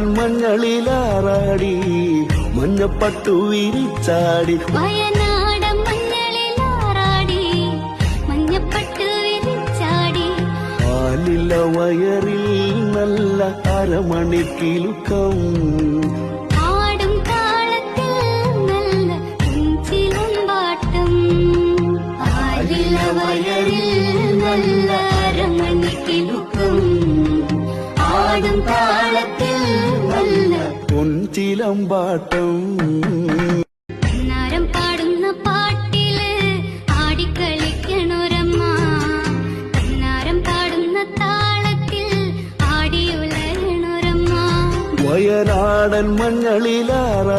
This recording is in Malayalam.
വയനാടൻ മഞ്ഞളിലാറാടി മഞ്ഞപ്പട്ടു വിരിച്ചാടി വയനാടൻ മഞ്ഞളിലാറാടി മഞ്ഞപ്പട്ടു വിരിച്ചാടി പാലില്ല വയറിൽ നല്ല അരമണിക്കിലുക്കം ആടും താളത്തിൽ നല്ല ചിലമ്പാട്ടം പാലില്ല വയറിൽ നല്ല അരമണിക്കിലുക്കം ആടും താളത്തിൽ നല്ല പൊൻചിലമ്പാട്ടം കണ്ണാരം പാടുന്ന പാട്ടില് ആടിക്കളിക്കണൊരമ്മ കണ്ണാരം പാടുന്ന താളത്തിൽ ആടിയുലയണൊരമ്മ വയനാടൻ മഞ്ഞളിലാറാടി